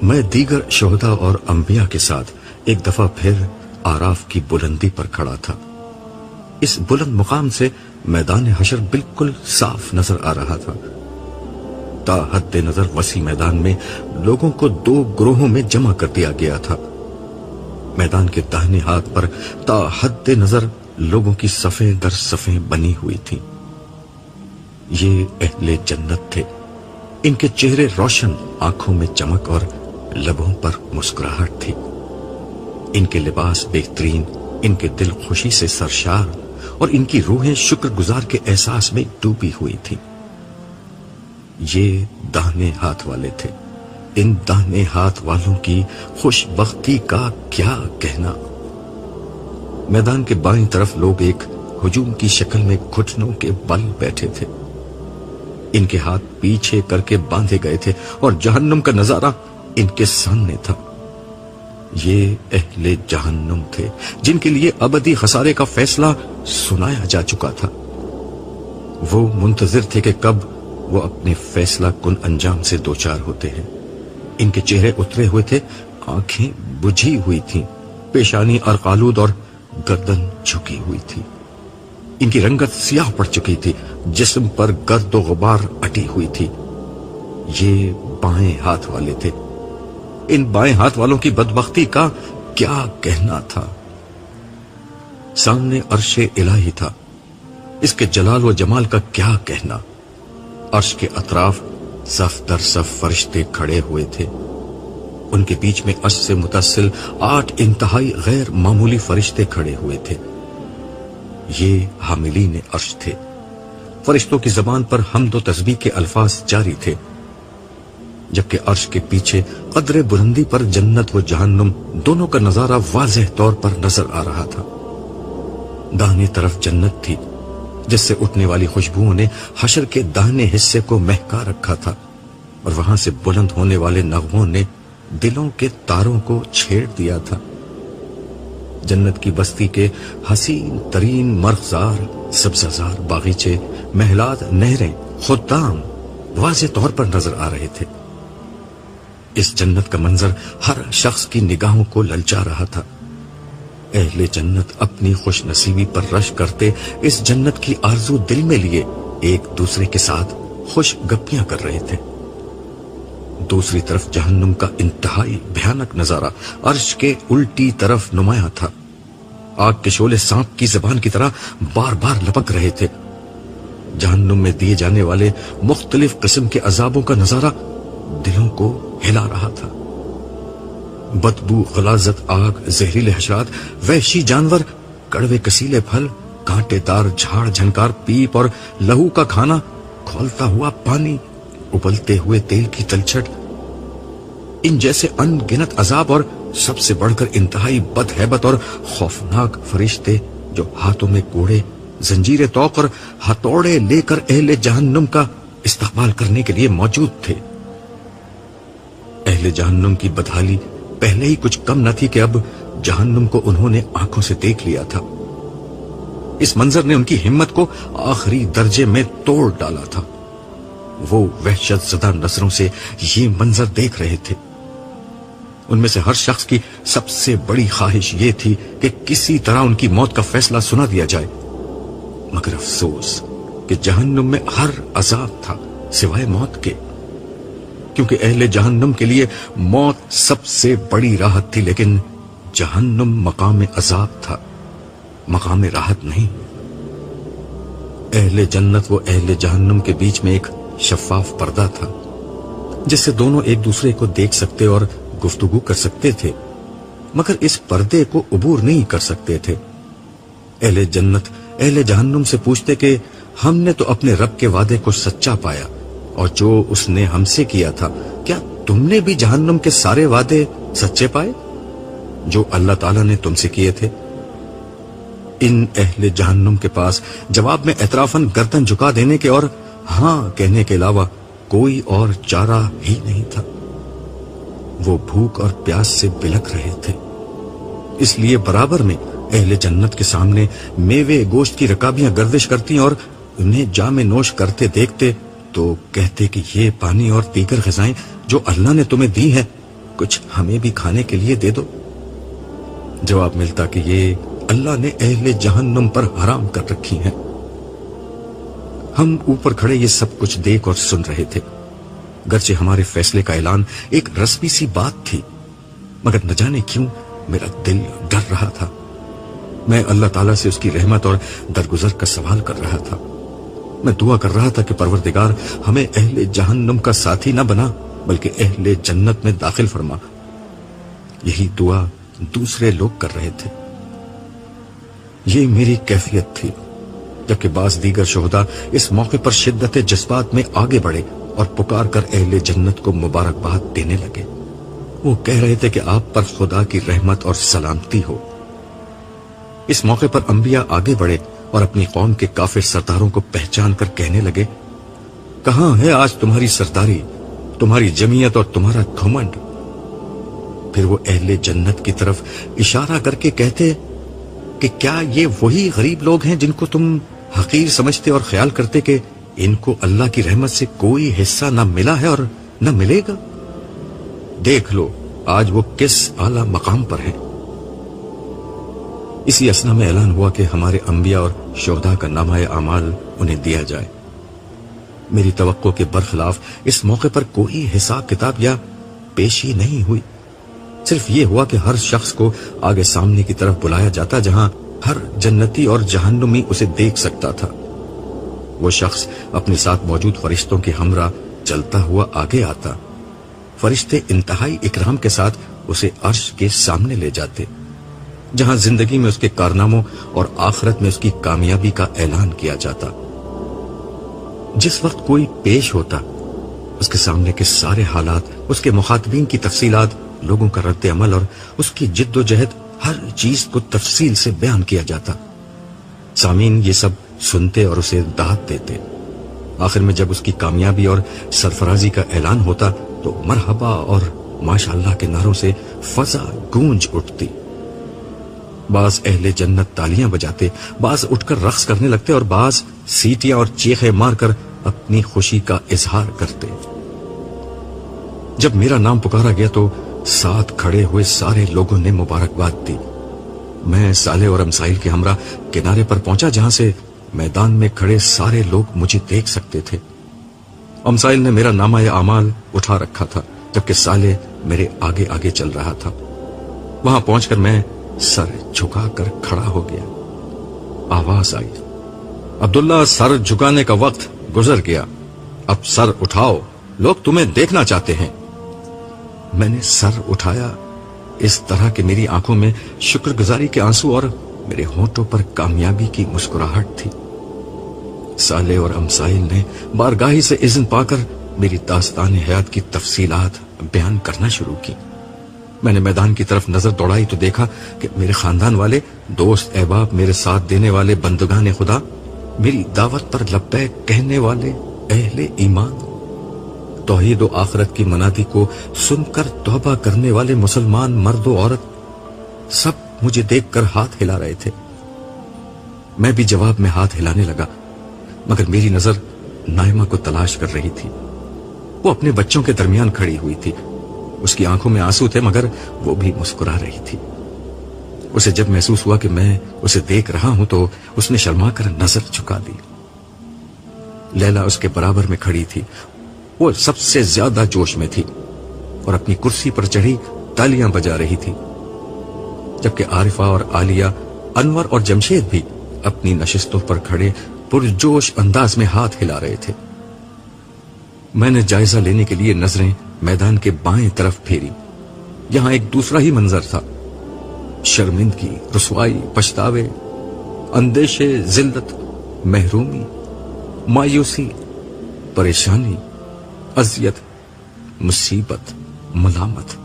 میں دیگر شہداء اور انبیاء کے ساتھ ایک دفعہ پھر آراف کی بلندی پر کھڑا تھا۔ اس بلند مقام سے میدان حشر بالکل صاف نظر آ رہا تھا۔ تا حد نظر وسیع میدان میں لوگوں کو 2 گروہوں میں جمع کر دیا گیا تھا۔ میدان کے داہنے ہاتھ پر تا حد نظر لوگوں کی صفیں در صفیں بنی ہوئی تھیں۔ یہ اہل جنت تھے۔ ان کے چہرے روشن، آنکھوں میں چمک اور لبوں پر مسکراہٹ تھی۔ ان کے لباس بہترین، ان کے دل خوشی سے سرشار اور ان کی روحیں شکر گزار کے احساس میں ڈوبی ہوئی تھیں۔ یہ داہنے ہاتھ والے تھے۔ ان داہنے ہاتھ والوں کی خوش بختی کا کیا کہنا۔ میدان کے بائیں طرف لوگ ایک ہجوم کی شکل میں گھٹنوں کے بل بیٹھے تھے۔ ان کے ہاتھ پیچھے کر کے باندھے گئے تھے اور جہنم کا نظارہ ان کے سامنے تھا۔ یہ اہل جہنم تھے جن کے لیے ابدی خسارے کا فیصلہ سنایا جا چکا تھا۔ وہ منتظر تھے کہ کب وہ اپنے فیصلہ کن انجام سے دوچار ہوتے ہیں۔ ان کے چہرے اترے ہوئے تھے، آنکھیں بجھی ہوئی تھیں، پیشانی ارقالود اور گردن جھکی ہوئی تھی۔ ان کی رنگت سیاہ پڑ چکی تھی، جسم پر گرد و غبار اٹی ہوئی تھی۔ یہ بائیں ہاتھ والے تھے۔ ان بائیں ہاتھ والوں کی بدبختی کا کیا کہنا تھا۔ سامنے عرش الہی تھا، اس کے جلال و جمال کا کیا کہنا۔ عرش کے اطراف صف در صف فرشتے کھڑے ہوئے تھے۔ ان کے بیچ میں عرش سے متصل 8 انتہائی غیر معمولی فرشتے کھڑے ہوئے تھے۔ یہ حاملین عرش تھے۔ فرشتوں کی زبان پر حمد و تسبیح کے الفاظ جاری تھے، جبکہ عرش کے پیچھے قدر بلندی پر جنت و جہنم دونوں کا نظارہ واضح طور پر نظر آ رہا تھا۔ داہنی طرف جنت تھی، جس سے اٹھنے والی خوشبوؤں نے حشر کے داہنے حصے کو مہکا رکھا تھا، اور وہاں سے بلند ہونے والے نغموں نے دلوں کے تاروں کو چھیڑ دیا تھا۔ جنت کی بستی کے حسین ترین مرغزار، سبززار باغیچے، محلات، نہریں، خدام واضح طور پر نظر آ رہے تھے۔ اس جنت کا منظر ہر شخص کی نگاہوں کو للچا رہا تھا۔ اہل جنت اپنی خوش نصیبی پر رش کرتے اس جنت کی آرزو دل میں لیے ایک دوسرے کے ساتھ خوش گپیاں کر رہے تھے۔ دوسری طرف جہنم کا انتہائی بھیانک نظارہ عرش کے الٹی طرف نمایاں تھا۔ آگ کے شعلے سانپ کی زبان کی طرح بار بار لپک رہے تھے۔ جہنم میں دیے جانے والے مختلف قسم کے عذابوں کا نظارہ دلوں کو ہلا رہا تھا۔ بدبو، غلاظت، آگ، زہریلے حشرات، وحشی جانور، کڑوے کسیلے پھل، کانٹے دار جھاڑ جھنکار پیپ اور لہو کا کھانا، کھولتا ہوا پانی، ابلتے ہوئے تیل کی تلچھٹ، ان جیسے ان گنت عذاب اور سب سے بڑھ کر انتہائی بدہیبت اور خوفناک فرشتے جو ہاتھوں میں کوڑے، زنجیر توق اور ہتھوڑے لے کر اہل جہنم کا استقبال کرنے کے لیے موجود تھے۔ اہل جہنم کی بدحالی پہلے ہی کچھ کم نہ تھی کہ اب جہنم کو انہوں نے آنکھوں سے دیکھ لیا تھا۔ اس منظر نے ان کی ہمت کو آخری درجے میں توڑ ڈالا تھا۔ وہ وحشت زدہ نظروں سے یہ منظر دیکھ رہے تھے۔ ان میں سے ہر شخص کی سب سے بڑی خواہش یہ تھی کہ کسی طرح ان کی موت کا فیصلہ سنا دیا جائے، مگر افسوس کہ جہنم میں ہر عذاب تھا سوائے موت کے، کیونکہ اہل جہنم کے لیے موت سب سے بڑی راحت تھی، لیکن جہنم مقام عذاب تھا، مقام راحت نہیں۔ اہل جنت و اہل جہنم کے بیچ میں ایک شفاف پردہ تھا، جس سے دونوں ایک دوسرے کو دیکھ سکتے اور گفتگو کر سکتے تھے، مگر اس پردے کو عبور نہیں کر سکتے تھے۔ اہل جنت اہل جہنم سے پوچھتے کہ ہم نے تو اپنے رب کے وعدے کو سچا پایا، اور جو اس نے ہم سے کیا تھا، کیا تم نے بھی جہنم کے سارے وعدے سچے پائے جو اللہ تعالیٰ نے تم سے کیے تھے؟ ان اہل جہنم کے پاس جواب میں اعترافاً گردن جھکا دینے کے اور ہاں کہنے کے علاوہ کوئی اور چارہ ہی نہیں تھا۔ وہ بھوک اور پیاس سے بلک رہے تھے، اس لیے برابر میں اہل جنت کے سامنے میوے گوشت کی رکابیاں گردش کرتی اور انہیں جام نوش کرتے دیکھتے تو کہتے کہ یہ پانی اور دیگر غذائیں جو اللہ نے تمہیں دی ہیں کچھ ہمیں بھی کھانے کے لیے دے دو۔ جواب ملتا کہ یہ اللہ نے اہل جہنم پر حرام کر رکھی ہیں۔ ہم اوپر کھڑے یہ سب کچھ دیکھ اور سن رہے تھے، گرچہ ہمارے فیصلے کا اعلان ایک رسمی سی بات تھی، مگر نہ جانے کیوں میرا دل ڈر رہا تھا۔ میں اللہ تعالیٰ سے اس کی رحمت اور درگزر کا سوال کر رہا تھا۔ میں دعا کر رہا تھا کہ پروردگار ہمیں اہل جہنم کا ساتھی نہ بنا بلکہ اہل جنت میں داخل فرما۔ یہی دعا دوسرے لوگ کر رہے تھے۔ یہ میری کیفیت تھی، جبکہ بعض دیگر شہداء اس موقع پر شدت جذبات میں آگے بڑھے اور پکار کر اہل جنت کو مبارکباد دینے لگے۔ وہ کہہ رہے تھے کہ آپ پر خدا کی رحمت اور سلامتی ہو۔ اس موقع پر انبیاء آگے بڑھے اور اپنی قوم کے کافر سرداروں کو پہچان کر کہنے لگے، کہاں ہے آج تمہاری سرداری، تمہاری جمعیت اور تمہارا گھمنڈ؟ پھر وہ اہل جنت کی طرف اشارہ کر کے کہتے کہ کیا یہ وہی غریب لوگ ہیں جن کو تم حقیر سمجھتے اور خیال کرتے کہ ان کو اللہ کی رحمت سے کوئی حصہ نہ ملا ہے اور نہ ملے گا؟ دیکھ لو آج وہ کس اعلیٰ مقام پر ہیں۔ اسی اثنا میں اعلان ہوا کہ ہمارے انبیاء اور شہداء کا نامہ اعمال انہیں دیا جائے۔ میری توقع کے برخلاف اس موقع پر کوئی حساب کتاب یا پیشی نہیں ہوئی، صرف یہ ہوا کہ ہر شخص کو آگے سامنے کی طرف بلایا جاتا جہاں ہر جنتی اور جہنمی اسے دیکھ سکتا تھا۔ وہ شخص اپنے ساتھ موجود فرشتوں کے ہمراہ چلتا ہوا آگے آتا۔ فرشتے انتہائی اکرام کے ساتھ اسے عرش کے سامنے لے جاتے، جہاں زندگی میں اس کے کارناموں اور آخرت میں اس کی کامیابی کا اعلان کیا جاتا۔ جس وقت کوئی پیش ہوتا، اس کے سامنے کے سارے حالات، اس کے مخاطبین کی تفصیلات، لوگوں کا رد عمل اور اس کی جد و جہد، ہر چیز کو تفصیل سے بیان کیا جاتا۔ سامعین یہ سب سنتے اور اسے داد دیتے۔ آخر میں جب اس کی کامیابی اور سرفرازی کا اعلان ہوتا تو مرحبا اور ماشاءاللہ کے نعروں سے فضا گونج اٹھتی۔ بعض اہل جنت تالیاں بجاتے، بعض اٹھ کر رقص کرنے لگتے اور بعض سیٹیاں اور چیخیں مار کر اپنی خوشی کا اظہار کرتے۔ جب میرا نام پکارا گیا تو ساتھ کھڑے ہوئے سارے لوگوں نے مبارکباد دی۔ میں صالح اور امسائل کے ہمراہ کنارے پر پہنچا جہاں سے میدان میں کھڑے سارے لوگ مجھے دیکھ سکتے تھے۔ امسائل نے میرا نامہ اعمال اٹھا رکھا تھا، جبکہ صالح میرے آگے آگے چل رہا تھا۔ وہاں پہنچ کر میں سر جھکا کر کھڑا ہو گیا۔ آواز آئی، عبداللہ سر جھکانے کا وقت گزر گیا، اب سر اٹھاؤ، لوگ تمہیں دیکھنا چاہتے ہیں۔ میں نے سر اٹھایا اس طرح کہ میری آنکھوں میں شکر گزاری کے آنسو اور میرے ہونٹوں پر کامیابی کی مسکراہٹ تھی۔ صالح اور امسائل نے بارگاہی سے اذن پا کر میری داستان حیات کی تفصیلات بیان کرنا شروع کی۔ میں نے میدان کی طرف نظر دوڑائی تو دیکھا کہ میرے خاندان والے، دوست احباب، میرے ساتھ دینے والے بندگان خدا، میری دعوت پر لبیک کہنے والے اہل ایمان، توحید و آخرت کی منادی کو سن کر توبہ کرنے والے مسلمان مرد و عورت، سب مجھے دیکھ کر ہاتھ ہلا رہے تھے۔ میں بھی جواب میں ہاتھ ہلانے لگا، مگر میری نظر نائمہ کو تلاش کر رہی تھی۔ وہ اپنے بچوں کے درمیان کھڑی ہوئی تھی، اس کی آنکھوں میں آنسو تھے مگر وہ بھی مسکرا رہی تھی۔ اسے جب محسوس ہوا کہ میں اسے دیکھ رہا ہوں تو اس نے شرما کر نظر جھکا دی۔ لیلا اس کے برابر میں کھڑی تھی، وہ سب سے زیادہ جوش میں تھی اور اپنی کرسی پر چڑھی تالیاں بجا رہی تھی، جبکہ عارفہ اور عالیہ، انور اور جمشید بھی اپنی نشستوں پر کھڑے پرجوش انداز میں ہاتھ ہلا رہے تھے۔ میں نے جائزہ لینے کے لیے نظریں میدان کے بائیں طرف پھیری۔ یہاں ایک دوسرا ہی منظر تھا، شرمندگی، رسوائی، پچھتاوے، اندیشے، ذلت، محرومی، مایوسی، پریشانی، اذیت، مصیبت، ملامت،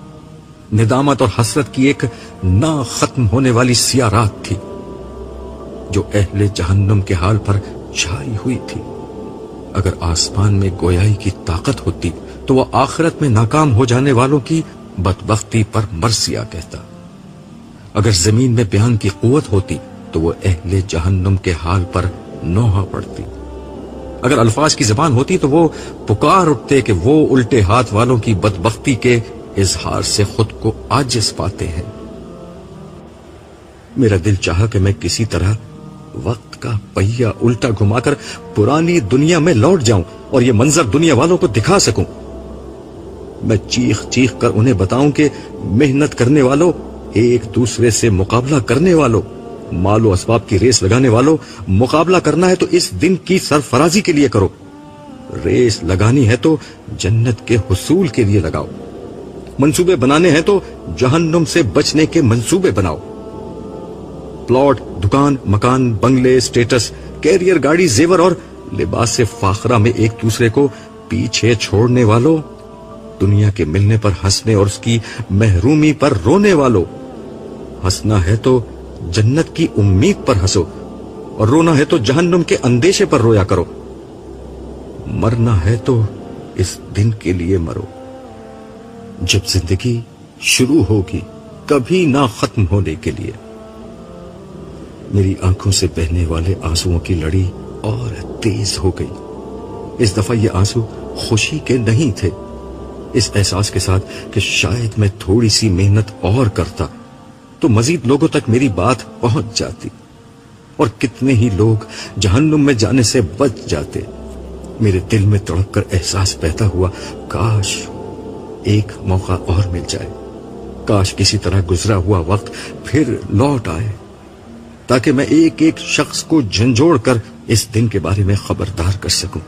ندامت اور حسرت کی ایک نہ ختم ہونے والی سیاہ رات تھی جو اہل جہنم کے حال پر چھائی ہوئی تھی۔ اگر آسمان میں گویائی کی طاقت ہوتی تو وہ آخرت میں ناکام ہو جانے والوں کی بدبختی پر مرثیہ کہتا۔ اگر زمین میں بیان کی قوت ہوتی تو وہ اہل جہنم کے حال پر نوحہ پڑتی۔ اگر الفاظ کی زبان ہوتی تو وہ پکار اٹھتے کہ وہ الٹے ہاتھ والوں کی بدبختی کے اظہار سے خود کو عاجز پاتے ہیں۔ میرا دل چاہا کہ میں کسی طرح وقت کا پہیہ الٹا گھما کر پرانی دنیا میں لوٹ جاؤں اور یہ منظر دنیا والوں کو دکھا سکوں۔ میں چیخ چیخ کر انہیں بتاؤں کہ محنت کرنے والوں، ایک دوسرے سے مقابلہ کرنے والوں، مال و اسباب کی ریس لگانے والوں، مقابلہ کرنا ہے تو اس دن کی سرفرازی کے لیے کرو، ریس لگانی ہے تو جنت کے حصول کے لیے لگاؤ، منصوبے بنانے ہیں تو جہنم سے بچنے کے منصوبے بناؤ۔ پلاٹ، دکان، مکان، بنگلے، سٹیٹس، کیریئر، گاڑی، زیور اور لباس فاخرہ میں ایک دوسرے کو پیچھے چھوڑنے والوں، دنیا کے ملنے پر ہنسنے اور اس کی محرومی پر رونے والوں، ہنسنا ہے تو جنت کی امید پر ہنسو اور رونا ہے تو جہنم کے اندیشے پر رویا کرو۔ مرنا ہے تو اس دن کے لیے مرو جب زندگی شروع ہوگی، کبھی نہ ختم ہونے کے لیے۔ میری آنکھوں سے بہنے والے آنسوؤں کی لڑی اور تیز ہو گئی۔ اس دفعہ یہ آنسو خوشی کے نہیں تھے، اس احساس کے ساتھ کہ شاید میں تھوڑی سی محنت اور کرتا تو مزید لوگوں تک میری بات پہنچ جاتی اور کتنے ہی لوگ جہنم میں جانے سے بچ جاتے۔ میرے دل میں تڑپ کر احساس پیدا ہوا، کاش ایک موقع اور مل جائے، کاش کسی طرح گزرا ہوا وقت پھر لوٹ آئے تاکہ میں ایک ایک شخص کو جھنجھوڑ کر اس دن کے بارے میں خبردار کر سکوں۔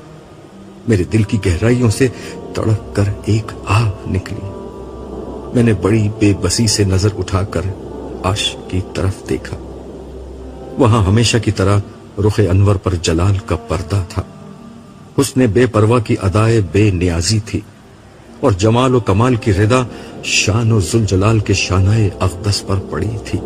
میرے دل کی گہرائیوں سے تڑپ کر ایک آہ نکلی۔ میں نے بڑی بے بسی سے نظر اٹھا کر عرش کی طرف دیکھا۔ وہاں ہمیشہ کی طرح رخ انور پر جلال کا پردہ تھا، حسن بے پرواہ کی ادائے بے نیازی تھی اور جمال و کمال کی رضا شان و ذوالجلال کے شانۂ اقدس پر پڑی تھی۔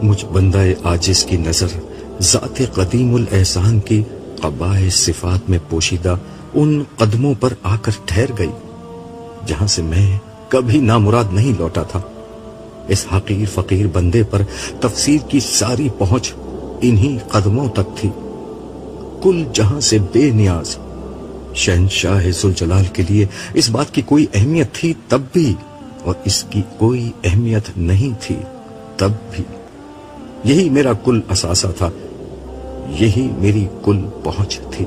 مجھ بندہ عاجز کی نظر ذات قدیم الاحسان کی قبائح صفات میں پوشیدہ ان قدموں پر آ کر ٹھہر گئی جہاں سے میں کبھی نامراد نہیں لوٹا تھا۔ اس حقیر فقیر بندے پر تفسیر کی ساری پہنچ انہی قدموں تک تھی۔ کل جہاں سے بے نیاز شہنشاہ ذوالجلال کے لیے اس بات کی کوئی اہمیت تھی تب بھی، اور اس کی کوئی اہمیت نہیں تھی تب بھی۔ یہی میرا کل اثاثہ تھا، یہی میری کل پہنچ تھی۔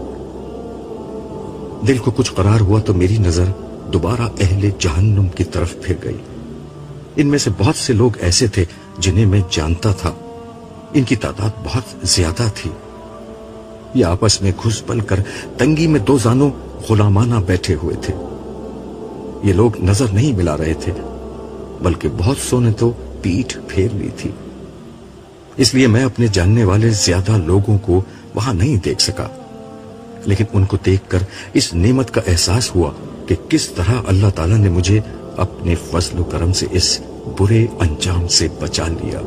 دل کو کچھ قرار ہوا تو میری نظر دوبارہ اہل جہنم کی طرف پھر گئی۔ ان میں سے بہت سے لوگ ایسے تھے جنہیں میں جانتا تھا، ان کی تعداد بہت زیادہ تھی۔ یہ آپس میں گھس پل کر تنگی میں دو زانوں غلامانہ بیٹھے ہوئے تھے۔ یہ لوگ نظر نہیں ملا رہے تھے، بلکہ بہت سو نے تو پیٹھ پھیر لی تھی۔ اس لیے میں اپنے جاننے والے زیادہ لوگوں کو وہاں نہیں دیکھ سکا، لیکن ان کو دیکھ کر اس نعمت کا احساس ہوا کہ کس طرح اللہ تعالیٰ نے مجھے اپنے فضل و کرم سے اس برے انجام سے بچا لیا۔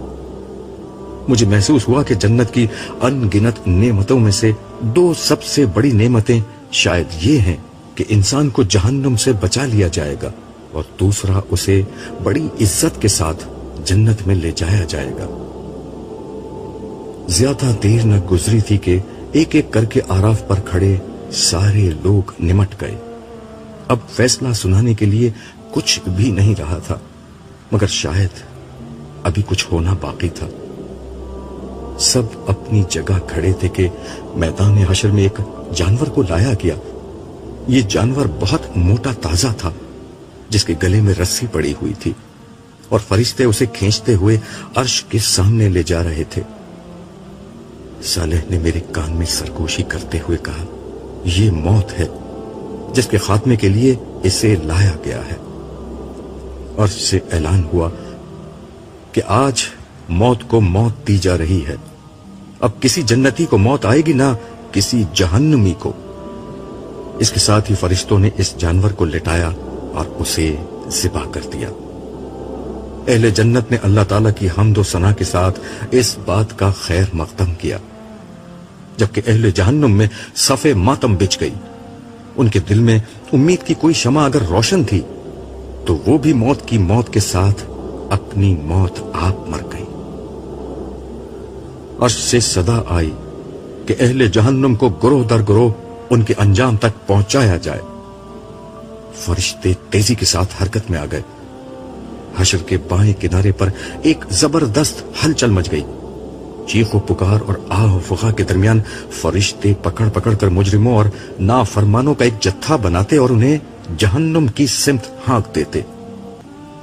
مجھے محسوس ہوا کہ جنت کی ان گنت نعمتوں میں سے دو سب سے بڑی نعمتیں شاید یہ ہیں کہ انسان کو جہنم سے بچا لیا جائے گا، اور دوسرا اسے بڑی عزت کے ساتھ جنت میں لے جایا جائے گا۔ زیادہ دیر نہ گزری تھی کہ ایک ایک کر کے آراف پر کھڑے سارے لوگ نمٹ گئے۔ اب فیصلہ سنانے کے لیے کچھ بھی نہیں رہا تھا، مگر شاید ابھی کچھ ہونا باقی تھا۔ سب اپنی جگہ کھڑے تھے کہ میدان حشر میں ایک جانور کو لایا گیا۔ یہ جانور بہت موٹا تازہ تھا، جس کے گلے میں رسی پڑی ہوئی تھی، اور فرشتے اسے کھینچتے ہوئے عرش کے سامنے لے جا رہے تھے۔ صالح نے میرے کان میں سرگوشی کرتے ہوئے کہا، یہ موت ہے جس کے خاتمے کے لیے اسے لایا گیا ہے۔ عرش سے اعلان ہوا کہ آج موت کو موت دی جا رہی ہے۔ اب کسی جنتی کو موت آئے گی نہ کسی جہنمی کو۔ اس کے ساتھ ہی فرشتوں نے اس جانور کو لٹایا اور اسے ذبح کر دیا۔ اہل جنت نے اللہ تعالیٰ کی حمد و ثنا کے ساتھ اس بات کا خیر مقدم کیا، جبکہ اہل جہنم میں صف ماتم بچھ گئی۔ ان کے دل میں امید کی کوئی شمع اگر روشن تھی تو وہ بھی موت کی موت کے ساتھ اپنی موت آپ مر گئی۔ عرش سے صدا آئی کہ اہل جہنم کو گروہ در گروہ ان کے انجام تک پہنچایا جائے۔ فرشتے تیزی کے ساتھ حرکت میں آ گئے. حشر کے بائیں کنارے پر ایک زبردست ہلچل مچ گئی. چیخ و پکار اور آہ و فغاں کے درمیان فرشتے پکڑ پکڑ کر مجرموں اور نافرمانوں کا ایک جتھا بناتے اور انہیں جہنم کی سمت ہانک دیتے.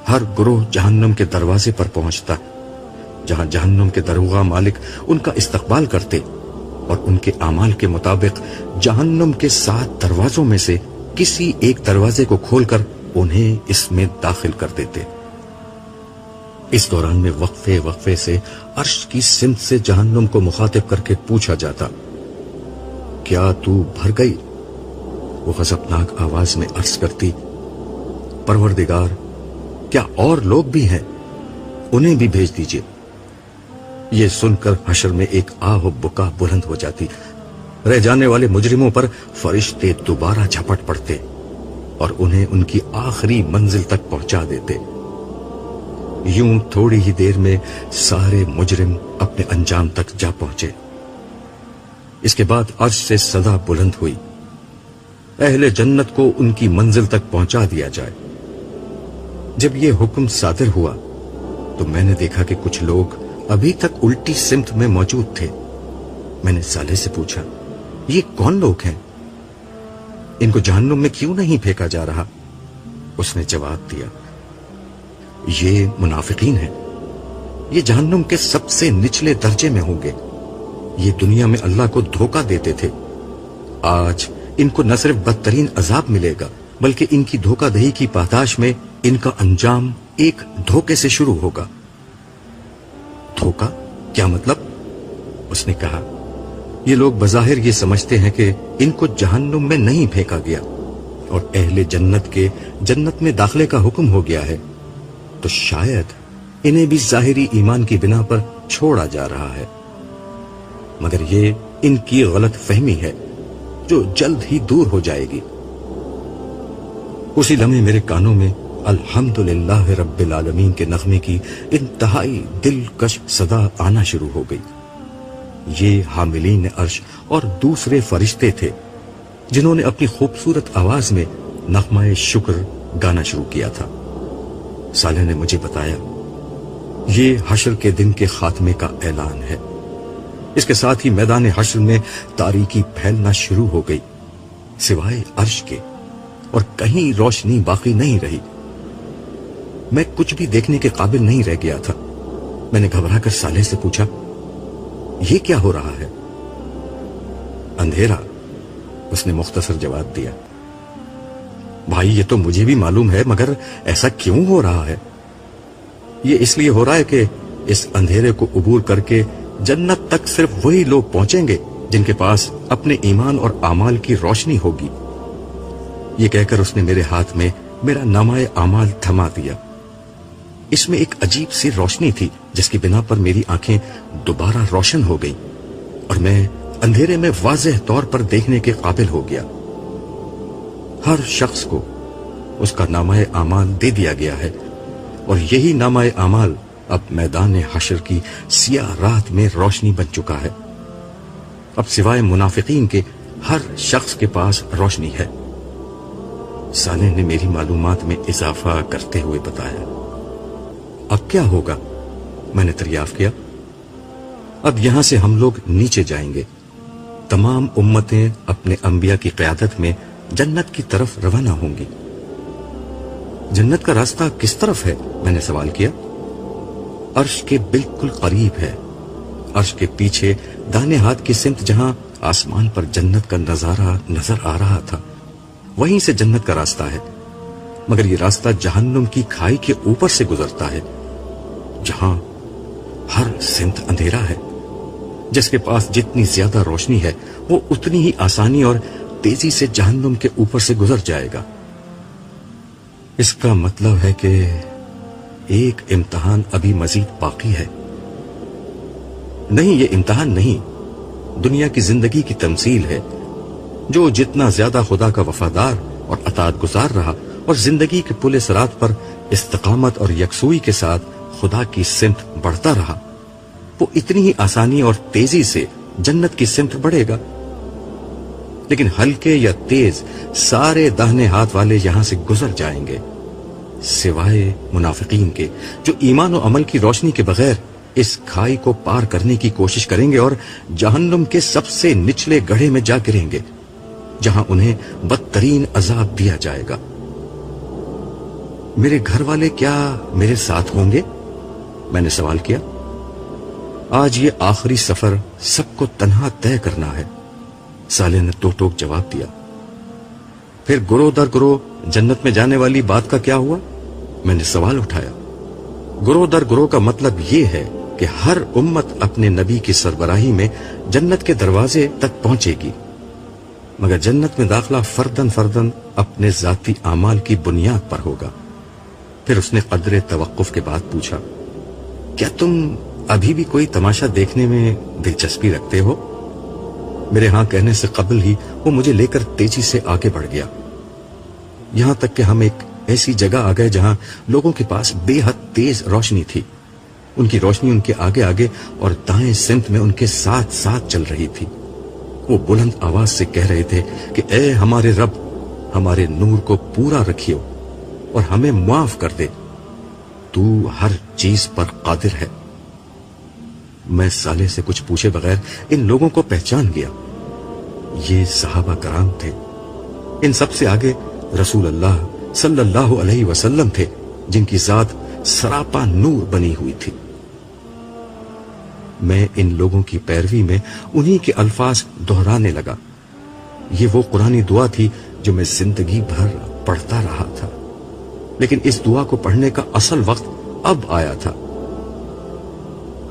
ہر گروہ جہنم کے دروازے پر پہنچتا، جہاں جہنم کے دروغہ مالک ان کا استقبال کرتے اور ان کے اعمال کے مطابق جہنم کے 7 دروازوں میں سے کسی ایک دروازے کو کھول کر انہیں اس میں داخل کر دیتے. اس دوران میں وقفے وقفے سے عرش کی سمت سے جہنم کو مخاطب کر کے پوچھا جاتا، کیا تو بھر گئی؟ وہ غضبناک آواز میں عرض کرتی، پروردگار، کیا اور لوگ بھی ہیں؟ انہیں بھی بھیج دیجیے. یہ سن کر حشر میں ایک آہ و بکا بلند ہو جاتی. رہ جانے والے مجرموں پر فرشتے دوبارہ جھپٹ پڑتے اور انہیں ان کی آخری منزل تک پہنچا دیتے. یوں تھوڑی ہی دیر میں سارے مجرم اپنے انجام تک جا پہنچے. اس کے بعد عرش سے صدا بلند ہوئی، اہل جنت کو ان کی منزل تک پہنچا دیا جائے. جب یہ حکم صادر ہوا تو میں نے دیکھا کہ کچھ لوگ ابھی تک الٹی سمت میں موجود تھے. میں نے صالح سے پوچھا، یہ کون لوگ ہیں؟ ان کو جہنم میں کیوں نہیں پھینکا جا رہا؟ اس نے جواب دیا، یہ منافقین ہیں. یہ جہنم کے سب سے نچلے درجے میں ہوں گے. یہ دنیا میں اللہ کو دھوکہ دیتے تھے. آج ان کو نہ صرف بدترین عذاب ملے گا بلکہ ان کی دھوکہ دہی کی پاداش میں ان کا انجام ایک دھوکے سے شروع ہوگا. دھوکہ؟ کیا مطلب؟ اس نے کہا، یہ لوگ بظاہر یہ سمجھتے ہیں کہ ان کو جہنم میں نہیں پھینکا گیا اور اہل جنت کے جنت میں داخلے کا حکم ہو گیا ہے، تو شاید انہیں بھی ظاہری ایمان کی بنا پر چھوڑا جا رہا ہے. مگر یہ ان کی غلط فہمی ہے جو جلد ہی دور ہو جائے گی. اسی لمحے میرے کانوں میں الحمدللہ رب العالمین کے نغمے کی انتہائی دلکش صدا آنا شروع ہو گئی. یہ حاملین عرش اور دوسرے فرشتے تھے جنہوں نے اپنی خوبصورت آواز میں نغمہ شکر گانا شروع کیا تھا. صالح نے مجھے بتایا، یہ حشر کے دن کے خاتمے کا اعلان ہے. اس کے ساتھ ہی میدان حشر میں تاریکی پھیلنا شروع ہو گئی، سوائے عرش کے، اور کہیں روشنی باقی نہیں رہی. میں کچھ بھی دیکھنے کے قابل نہیں رہ گیا تھا. میں نے گھبرا کر صالح سے پوچھا، یہ کیا ہو رہا ہے؟ اندھیرا، اس نے مختصر جواب دیا. بھائی، یہ تو مجھے بھی معلوم ہے، مگر ایسا کیوں ہو رہا ہے؟ یہ اس لیے ہو رہا ہے کہ اس اندھیرے کو عبور کر کے جنت تک صرف وہی لوگ پہنچیں گے جن کے پاس اپنے ایمان اور اعمال کی روشنی ہوگی. یہ کہہ کر اس نے میرے ہاتھ میں میرا نامہ اعمال تھما دیا. اس میں ایک عجیب سی روشنی تھی جس کی بنا پر میری آنکھیں دوبارہ روشن ہو گئیں اور میں اندھیرے میں واضح طور پر دیکھنے کے قابل ہو گیا. ہر شخص کو اس کا نامہ اعمال دے دیا گیا ہے اور یہی نامہ اعمال اب میدان حشر کی سیاہ رات میں روشنی بن چکا ہے. اب سوائے منافقین کے ہر شخص کے پاس روشنی ہے. صالح نے میری معلومات میں اضافہ کرتے ہوئے بتایا. اب کیا ہوگا؟ میں نے دریافت کیا. اب یہاں سے ہم لوگ نیچے جائیں گے. تمام امتیں اپنے انبیاء کی قیادت میں جنت کی طرف روانہ ہوں گی. جنت کا راستہ کس طرف ہے؟ میں نے سوال کیا. عرش کے بالکل قریب ہے. عرش کے پیچھے داہنے ہاتھ کی سمت جہاں آسمان پر جنت کا نظارہ نظر آ رہا تھا، وہیں سے جنت کا راستہ ہے. مگر یہ راستہ جہنم کی کھائی کے اوپر سے گزرتا ہے جہاں ہر سمت اندھیرا ہے. جس کے پاس جتنی زیادہ روشنی ہے وہ اتنی ہی آسانی اور تیزی سے جہنم کے اوپر سے گزر جائے گا. اس کا مطلب ہے کہ ایک امتحان ابھی مزید باقی ہے. نہیں، یہ امتحان نہیں، دنیا کی زندگی کی تمثیل ہے. جو جتنا زیادہ خدا کا وفادار اور اطاعت گزار رہا اور زندگی کے پل صراط پر استقامت اور یکسوئی کے ساتھ خدا کی سمت بڑھتا رہا، وہ اتنی ہی آسانی اور تیزی سے جنت کی سمت بڑھے گا. لیکن ہلکے یا تیز سارے داہنے ہاتھ والے یہاں سے گزر جائیں گے، سوائے منافقین کے جو ایمان و عمل کی روشنی کے بغیر اس کھائی کو پار کرنے کی کوشش کریں گے اور جہنم کے سب سے نچلے گڑھے میں جا گریں گے، جہاں انہیں بدترین عذاب دیا جائے گا۔ میرے گھر والے کیا میرے ساتھ ہوں گے؟ میں نے سوال کیا۔ آج یہ آخری سفر سب کو تنہا طے کرنا ہے، صالح نے ٹوک ٹوک جواب دیا۔ پھر گروہ در گروہ جنت میں جانے والی بات کا کیا ہوا؟ میں نے سوال اٹھایا۔ گروہ در گروہ کا مطلب یہ ہے کہ ہر امت اپنے نبی کی سربراہی میں جنت کے دروازے تک پہنچے گی، مگر جنت میں داخلہ فردن فردن اپنے ذاتی اعمال کی بنیاد پر ہوگا۔ پھر اس نے قدر توقف کے بعد پوچھا، کیا تم ابھی بھی کوئی تماشا دیکھنے میں دلچسپی رکھتے ہو؟ میرے ہاں کہنے سے قبل ہی وہ مجھے لے کر تیزی سے آگے بڑھ گیا، یہاں تک کہ ہم ایک ایسی جگہ آ گئے جہاں لوگوں کے پاس بے حد تیز روشنی تھی۔ ان کی روشنی ان کے آگے آگے اور دائیں سمت میں ان کے ساتھ ساتھ چل رہی تھی۔ وہ بلند آواز سے کہہ رہے تھے کہ اے ہمارے رب، ہمارے نور کو پورا رکھیو اور ہمیں معاف کر دے، تو ہر چیز پر قادر ہے۔ میں صالح سے کچھ پوچھے بغیر ان لوگوں کو پہچان گیا۔ یہ صحابہ کرام تھے۔ ان سب سے آگے رسول اللہ صلی اللہ علیہ وسلم تھے، جن کی ذات سراپا نور بنی ہوئی تھی۔ میں ان لوگوں کی پیروی میں انہی کے الفاظ دہرانے لگا۔ یہ وہ قرآنی دعا تھی جو میں زندگی بھر پڑھتا رہا تھا، لیکن اس دعا کو پڑھنے کا اصل وقت اب آیا تھا۔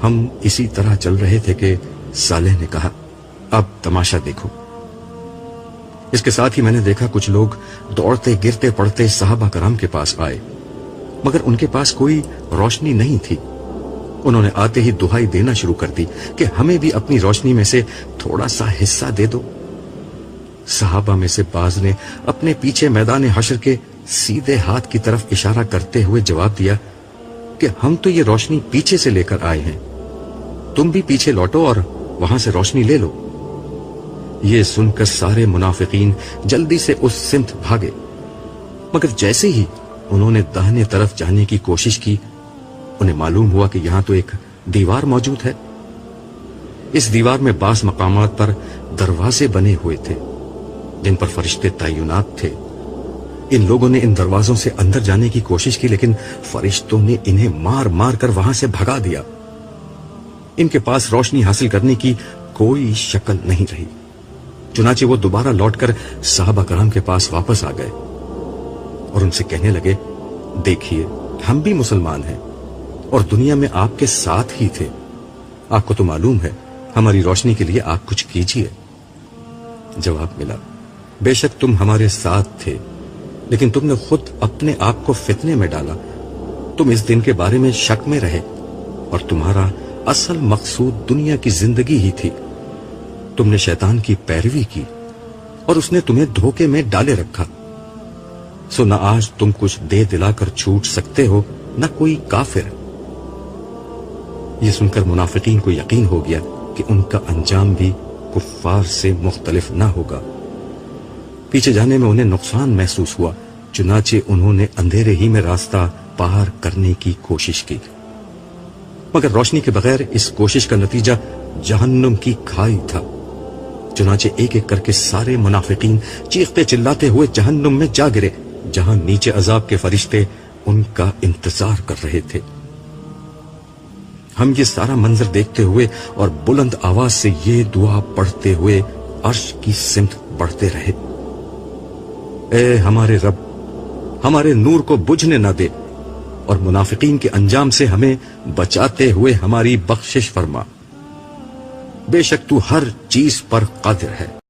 ہم اسی طرح چل رہے تھے کہ صالح نے کہا، اب تماشا دیکھو۔ اس کے ساتھ ہی میں نے دیکھا کچھ لوگ دوڑتے گرتے پڑتے صحابہ کرام کے پاس آئے، مگر ان کے پاس کوئی روشنی نہیں تھی۔ انہوں نے آتے ہی دہائی دینا شروع کر دی کہ ہمیں بھی اپنی روشنی میں سے تھوڑا سا حصہ دے دو۔ صحابہ میں سے بعض نے اپنے پیچھے میدان حشر کے سیدھے ہاتھ کی طرف اشارہ کرتے ہوئے جواب دیا کہ ہم تو یہ روشنی پیچھے سے لے کر آئے ہیں، تم بھی پیچھے لوٹو اور وہاں سے روشنی لے لو۔ یہ سن کر سارے منافقین جلدی سے اس سمت بھاگے، مگر جیسے ہی انہوں نے داہنے طرف جانے کی کوشش کی، انہیں معلوم ہوا کہ یہاں تو ایک دیوار موجود ہے۔ اس دیوار میں بعض مقامات پر دروازے بنے ہوئے تھے جن پر فرشتے تعینات تھے۔ ان لوگوں نے ان دروازوں سے اندر جانے کی کوشش کی، لیکن فرشتوں نے انہیں مار مار کر وہاں سے بھگا دیا۔ ان کے پاس روشنی حاصل کرنے کی کوئی شکل نہیں رہی۔ چنانچہ وہ دوبارہ لوٹ کر صحابہ کرام کے پاس واپس آ گئے اور ان سے کہنے لگے، دیکھیے ہم بھی مسلمان ہیں اور دنیا میں آپ کے ساتھ ہی تھے، آپ کو تو معلوم ہے، ہماری روشنی کے لیے آپ کچھ کیجیے۔ جواب ملا، بے شک تم ہمارے ساتھ تھے، لیکن تم نے خود اپنے آپ کو فتنے میں ڈالا۔ تم اس دن کے بارے میں شک میں رہے اور تمہارا اصل مقصود دنیا کی زندگی ہی تھی۔ تم نے شیطان کی پیروی کی اور اس نے تمہیں دھوکے میں ڈالے رکھا، سو نہ آج تم کچھ دے دلا کر چھوٹ سکتے ہو، نہ کوئی کافر۔ یہ سن کر منافقین کو یقین ہو گیا کہ ان کا انجام بھی کفار سے مختلف نہ ہوگا۔ پیچھے جانے میں انہیں نقصان محسوس ہوا، چنانچہ انہوں نے اندھیرے ہی میں راستہ پار کرنے کی کوشش کی، مگر روشنی کے بغیر اس کوشش کا نتیجہ جہنم کی کھائی تھا۔ چنانچہ ایک ایک کر کے سارے منافقین چیختے چلاتے ہوئے جہنم میں جا گرے، جہاں نیچے عذاب کے فرشتے ان کا انتظار کر رہے تھے۔ ہم یہ سارا منظر دیکھتے ہوئے اور بلند آواز سے یہ دعا پڑھتے ہوئے عرش کی سمت بڑھتے رہے، اے ہمارے رب، ہمارے نور کو بجھنے نہ دے اور منافقین کے انجام سے ہمیں بچاتے ہوئے ہماری بخشش فرما، بے شک تو ہر چیز پر قادر ہے۔